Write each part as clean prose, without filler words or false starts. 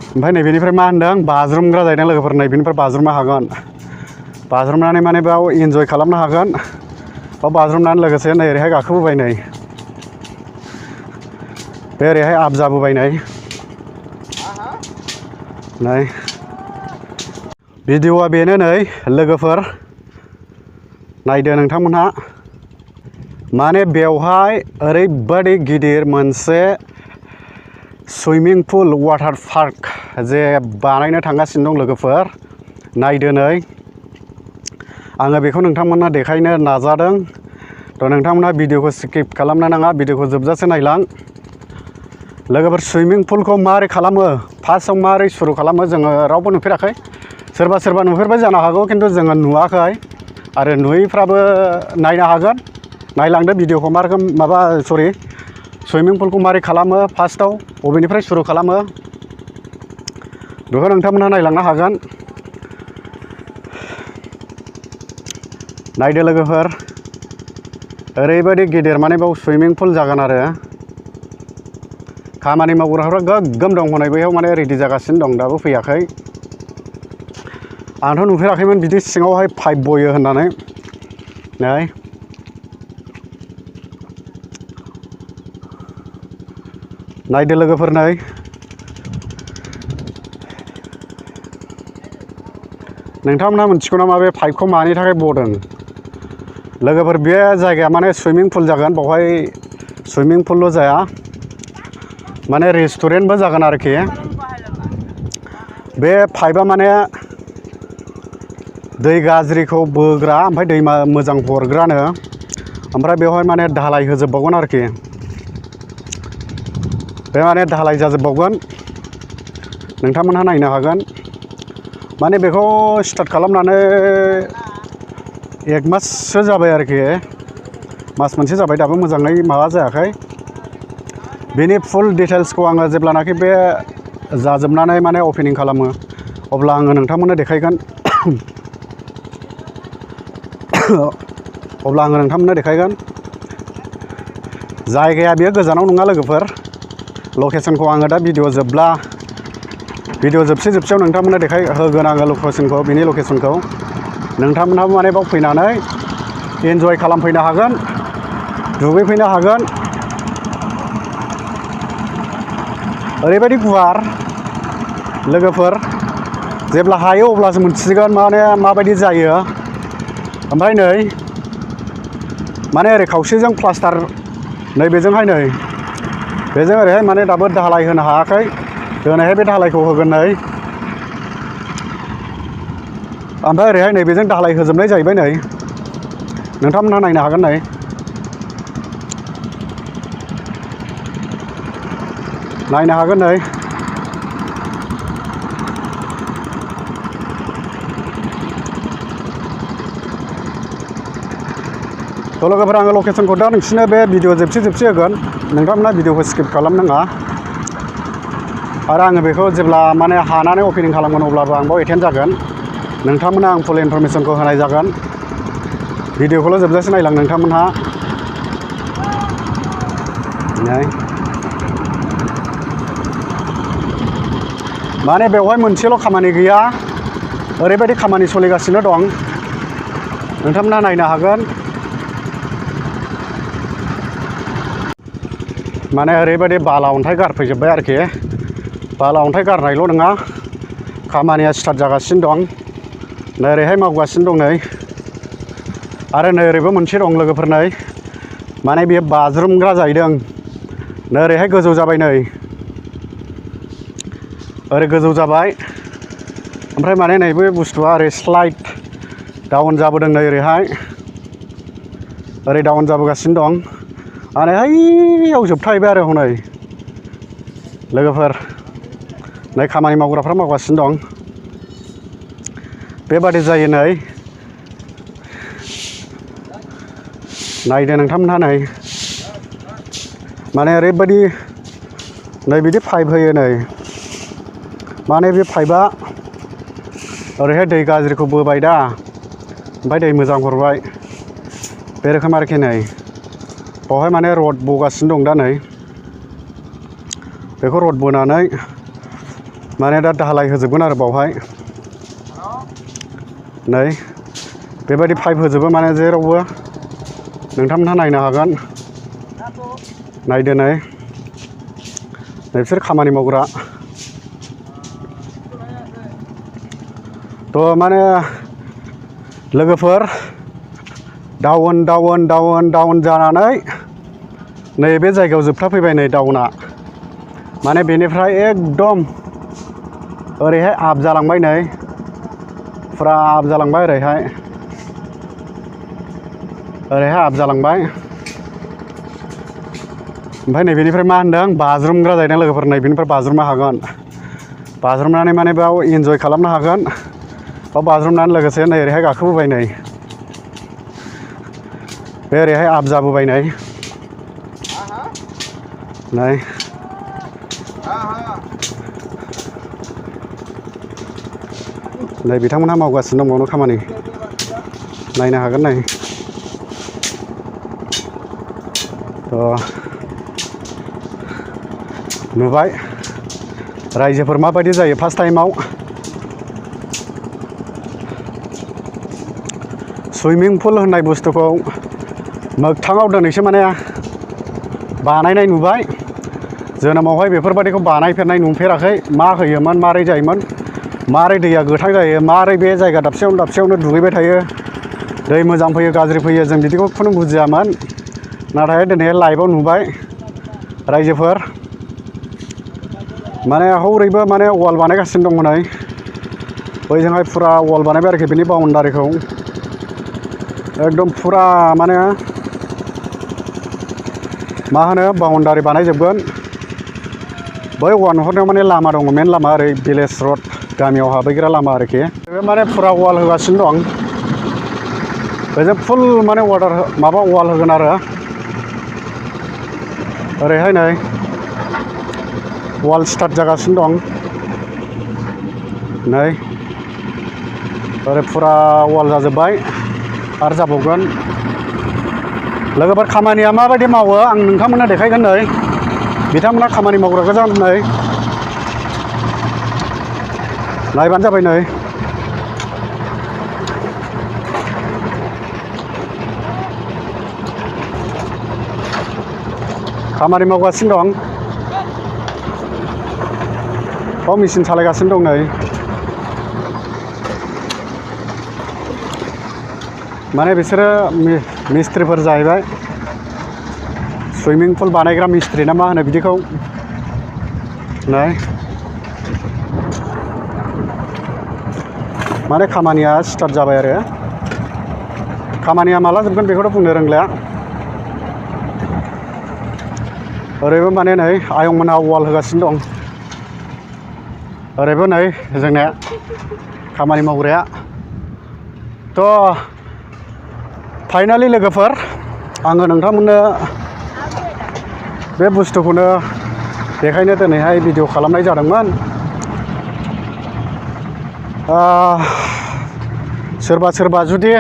ओमफ्राय नैबेनिफ्राय मा होनदों बाज्रुमग्रा जाहैदों लोगोफोर नैबेनिफ्राय बाज्रुमनो हागोन बाज्रुमनानै माने बेयाव इन्जय खालामनो हागोन बाव बाज्रुमनानै लोगोसे नै ओरैहाय गाखोबोबाय नै बे ओरैहाय आप जाबोबाय नै भिडिअ'आ बेनो नै लोगोफोर नायदो नोंथांमोनहा माने बेवहाय ओरैबादि गिदिर मोनसे सुइमिं पुल वाटार पार्क जे बानायनो थांगासिनो दं लोगोफोर नायदो नै आङो बेखौ नोंथांमोननो देखायनो नाजादों थ' नोंथांमोनहा भिडिअ'खौ स्किप खालामनो नाङा भिडिअ'खौ जोबजासे नायलां लोगोफोर सुइमिं पुलखौ मारै खालामो फार्स्टआव मारै सुरु खालामो जोङो रावबो नुफेराखै सोरबा सोरबा नुफेरबाय जानो हागौ खिन्थु जोङो नुवाखै आरो नुयैफ्राबो नायनो हागोन नायलांदो भिडिअ'खौ मा रोखोम माबा सरि सुइमिं पुलखौ मारै खालामो फार्स्टआव बबेनिफ्राय सुरु खालामो बेखौ नोंथांमोनहा नायलांनो हागोन नायदो लोगोफोर ओरैबायदि गिदिर माने बाव सुइमिं पुल जागोन आरो खामानि मावग्राफ्रा गोग्गोम दं हनै बैयाव माने रेडि जागासिनो दं दाबो फैयाखै आंथ' नुफेराखैमोन बिदि सिङावहाय पाइप बयो होननानै नै नायदो लोगोफोर नै नोंथांमोनहा मिथिगौ नामा बे पाइपखौ मानि थाखाय बदों लोगोफोर बे जायगाया माने सुइमिं पुल जागोन बावहाय सुइमिं पुलल' जाया माने रेस्टुरेन्टबो जागोन आरोखि बे पाइपआ माने दै गाज्रिखौ बोग्रा ओमफ्राय दै मोजां हरग्रानो ओमफ्राय बेवहाय माने धालाय होजोबबावगोन आरोखि बे माने धालाय जाजोबबावगोन नोंथांमोनहा नायनो हागोन माने बेखौ स्टार्ट खालामनानै 1 माससो जाबाय आरोखि मास मोनसे जाबाय दाबो मोजाङै माबा जायाखै बेनि फुल डिटेल्सखौ आङो जेब्लानाखि बे जाजोबनानै माने अपेनिं खालामो अब्ला आङो नोंथांमोननो देखायगोन जायगाया बेयो गोजानाव नङा लोगोफोर लकेसनखौ आङो दा भिडिअ' जोबसेयाव नोंथांमोननो होगोन आङो लकेसनखौ बेनि लकेसनखौ नोंथांमोनहाबो माने बाव फैनानै इन्जय खालामफैनो हागोन दुगैफैनो हागोन ओरैबायदि गुवार लोगोफोर जेब्ला हायो अब्लासो मोनथिगोन माने माबायदि जायो ओमफ्राय नै माने ओरै खावसेजों प्लास्टार नैबेजोंहाय नै बेजों ओरैहाय माने दाबो धालाय होनो हायाखै दिनैहाय बे धालायखौ होगोन नै ओमफ्राय ओरैहाय नैबेजों धालाय होजोबनाय जाहैबाय नै नोंथांमोनहा नायनो हागोन नै नै थ' लोगोफोर आङो लकेसनखौ दा नोंसिनो बे भिडिअ जोबसे होगोन नोंथांमोना भिडिअखौ स्किप खालामनो नाङा आरो आङो बेखौ जेब्ला माने हानानै अपेनिं खालामगोन अब्लाबो आं बाव एटेन्ड जागोन नोंथांमोना आं फुल इनफरमेसनखौ होनाय जागोन भिडिअखौल' जोबजासे नायलां नोंथांमोनहा माने बेवहाय मोनसेल' खामानि गैया ओरैबायदि खामानि सोलिगासिनो दं नोंथांमोनहा नायनो हागोन माने ओरैबायदि बाला अन्थाइ गारफैजोब्बाय आरोखि बाला अन्थाइ गारनायल' नङा खामानिया स्टार्ट जागासिनो दं नै ओरैहाय मावगासिनो दं नै आरो नै ओरैबो मोनसे दं लोगोफोर नै माने बेयो बाज्रुमग्रा जाहैदों नै ओरैहाय गोजौ जाबाय नै ओरै गोजौ जाबाय ओमफ्राय माने नैबे बुस्थुआ ओरै स्लाइड डाउन जाबोदों नै ओरैहाय ओरै डाउन जाबोगासिनो दं आरो हैयाव जोबथाहैबाय आरो हनै लोगोफोर नै खामानि मावग्राफ्रा मावगासिनो दं बेबादि जायो नै नायदो नोंथांमोनहा नै माने ओरैबायदि नै बिदि पाइप होयो नै माने बे पाइपआ ओरैहाय दै गाज्रिखौ बोबाय दा ओमफ्राय दै मोजां हरबाय बे रोखोम आरोखि नै बावहाय माने रड बगासिनो दं दा नै बेखौ रड बोनानै माने दा धालाय होजोबगोन आरो बावहाय नै बेबायदि पाइप होजोबो माने जेरावबो नोंथांमोनहा नायनो हागोन नायदो नै बिसोर खामानि मावग्रा तो माने लोगोफोर डाउन जानानै नैबे जायगायाव जोबथा फैबाय नै डाउना माने बेनिफ्राय एकदम ओरैहाय आप जालांबाय नै फुरा आप जालांबाय ओरैहाय आप जालांबाय ओमफ्राय नैबेनिफ्राय मा होनदों बाज्रुमग्रा जाहैदों लोगोफोर नैबेनिफ्राय बाज्रुमनो हागोन बाज्रुमनानै माने बेयाव इन्जय खालामनो हागोन बाव बाज्रुमनानै लोगोसे नै ओरैहाय गाखोबोबाय नै बे ओरैहाय आप जाबोबाय नै नै बिथांमोनहा मावगासिनो दं बावनो खामानि नायनो हागोन नै नुबाय रायजोफोर माबायदि जायो फार्स्ट टाइमाव सुइमिं पुल होननाय बुस्थुखौ मोगथाङाव दिनैसो माने बानायनाय नुबाय जोनोमावहाय बेफोरबायदिखौ बानायफेरनाय नुफेराखै मा होयोमोन मारै जायोमोन मारै दैया गोथां जायो मारै बे जायगा दाबसेयावनो दुगैबाय थायो दै मोजां फैयो गाज्रि फैयो जों बिदिखौ खुनु बुजियामोन नाथाय दिनै लाइभआव नुबाय रायजोफोर माने हौरैबो माने वाल बानायगासिनो दं नै बैजोंहाय फुरा वाल बानायबाय आरोखि बेनि बाउन्डारिखौ एकदम फुरा माने मा होनो बाउन्डारि बानायजोबगोन बै औवा नुहुरनायाव माने लामा दङ मेन लामा ओरै भिलेज रड गामियाव हाबहैग्रा लामा आरोखि बे माने फुरा वाल होगासिनो दं बेजों फुल माने माबा वाल होगोन आरो ओरैहाय नै वाल स्टार्ट जागासिनो दं नै ओरै फुरा वाल जाजोब्बाय आरो जाबावगोन लोगोफोर खामानिया माबायदि मावो आं नोंथांमोननो देखायगोन नै बिथांमोना खामानि मावग्रा गोजा नै नायबानो जाबाय नै खामानि मावगासिनो दं बाव मेचिन सालायगासिनो दं नै माने बिसोरो मिस्ट्रिफोर जाहैबाय सुइमिं पुल बानायग्रा मिस्ट्रि ना मा होनो बिदिखौ नै माने खामानिया स्टार्ट जाबाय आरो खामानिया माला जोबगोन बेखौथ' बुंनो रोंला ओरैबो माने नै आयंमोनहा वाल होगासिनो दं ओरैबो नै जोंना खामानि मावग्राया थ' फाइनालि लोगोफोर आङो नोंथांमोननो बे बुस्थुखौनो देखायनो दिनैहाय भिडिअ खालामनाय जादोंमोन सोरबा जुदि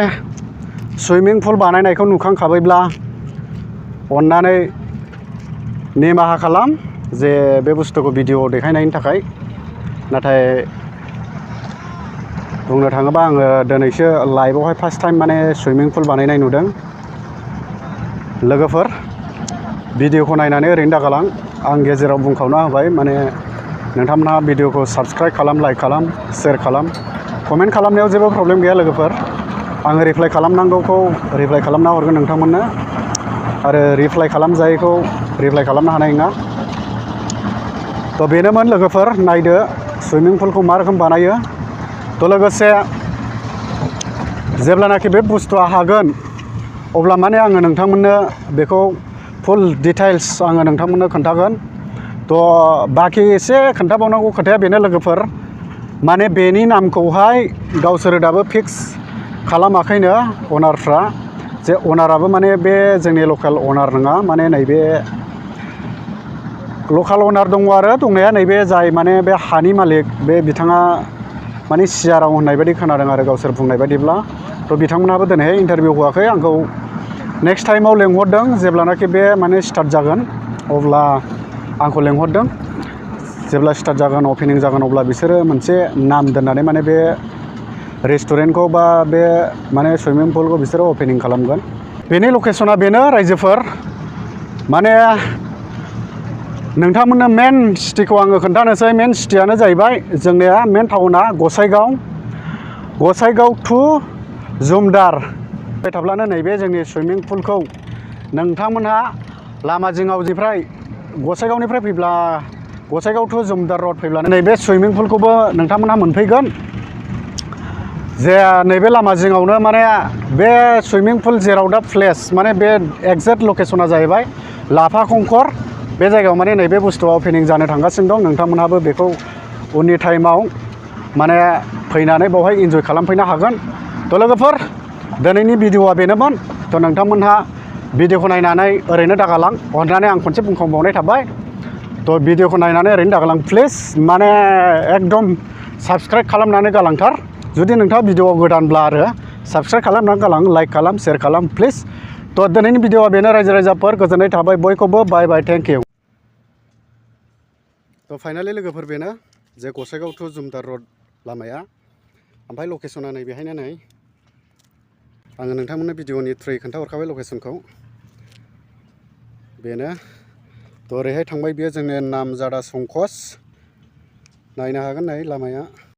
सुइमिं पुल बानायनायखौ नुखांखाबायब्ला अन्नानै निमाहा खालाम जे बे बुस्थुखौ भिडिअ देखायनायनि थाखाय नाथाय बुंनो थाङोबा आङो दिनैसो लाइभआवहाय फार्स्ट टाइम माने सुइमिं पुल बानायनाय नुदों लोगोफोर भिडिअखौ नायनानै ओरैनो दागालां आं गेजेराव बुंखावना होबाय माने नोंथांमोनहा भिडिअखौ साबस्क्राइब खालाम लाइक खालाम शेयार खालाम कमेन्ट खालामनायाव जेबो प्रब्लेम गैया लोगोफोर आङो रिप्लाइ खालामनांगौखौ रिप्लाइ खालामना हरगोन नोंथांमोननो आरो रिप्लाइ खालामजायैखौ रिप्लाइ खालामनो हानाय नङा थ' बेनोमोन लोगोफोर नायदो सुइमिं पुलखौ मा रोखोम बानायो थ' लोगोसे जेब्लानाखि बे बुस्थुआ हागोन अब्ला माने आङो नोंथांमोननो बेखौ फुल डिटेल्स आङो नोंथांमोननो खोन्थागोन थ' बाखि एसे खोन्थाबावनांगौ खोथाया बेनो लोगोफोर माने बेनि नामखौहाय गावसोरो दाबो फिक्स खालामाखैनो अनारफ्रा जे अनाराबो माने बे जोंनि लकेल अनार नङा माने नैबे लकेल अनार दङ आरो दंनाया नैबे जाय माने बे हानि मालिक बे बिथाङा माने सिआराव होननाय बायदि खोनादों आरो गावसोर बुंनाय बायदिब्ला थ' बिथांमोनहाबो दिनैहाय इन्टारभिउ होआखै आंखौ नेक्स्ट टाइमाव लेंहरदों जेब्लानाखि बे माने स्टार्ट जागोन अब्ला आंखौ लेंहरदों जेब्ला स्टार्ट जागोन अपेनिं जागोन अब्ला बिसोरो मोनसे नाम दोननानै माने बे रेस्टुरेन्टखौ बा बे माने सुइमिं पुलखौ बिसोरो अपेनिं खालामगोन। बेनि लकेसना बेनो रायजोफोर, माने नोंथांमोननो मेन सिटिखौ आङो खोन्थानोसै। मेन सिटियानो जाहैबाय जोंनिया मेन टाउना गसाइगाव टु जुमदार। फैबाय थाब्लानो नैबे जोंनि सुइमिं पुलखौ नोंथांमोनहा लामा जिङावनिफ्राय गसाइगावनिफ्राय फैब्ला गसाइगाव टु जुमदार रड फैब्लानो नैबे सुइमिं पुलखौबो नोंथांमोनहा मोनफैगोन। जे नैबे लामा जिङावनो माने बे सुइमिं पुल जेराव दा प्लेस माने बे एक्जेक्ट लकेसना जाहैबाय लाफा खंखर। बे जायगायाव माने नैबे बुस्थुआ अपेनिं जानो थांगासिनो दं। नोंथांमोनहाबो बेखौ उननि टाइमाव माने फैनानै बावहाय इन्जय खालामफैनो हागोन। थ' लोगोफोर, दिनैनि भिडिअआ बेनोमोन। थ' नोंथांमोनहा भिडिअखौ नायनानै ओरैनो दागालां, अननानै आं खनसे बुंखांबावनाय थाबाय। थ' भिडिअखौ नायनानै ओरैनो दागालां प्लिज, माने एकदम साबस्क्राइब खालामनानै गालांथार। जुदि नोंथाङा भिडिअआव गोदानब्ला आरो साबस्क्राइब खालामनानै गालां, लाइक खालाम, शेयार खालाम प्लिज। थ' दिनैनि भिडिअआ बेनो रायजो राजाफोर, गोजोननाय थाबाय बयखौबो, बाय बाय, थेंक इउ। थ' फाइनालि लोगोफोर बेनो जे गसाइगाव टु जुमदार रड लामाया, ओमफ्राय लकेसना नै बेहायनो नै आङो नोंथांमोननो भिडिअनि थ्रुयै खोन्थाहरखाबाय लकेसनखौ बेनो। थ' ओरैहाय थांबाय बियो जोंनि नामजादा संकस, नायनो हागोन नै लामाया।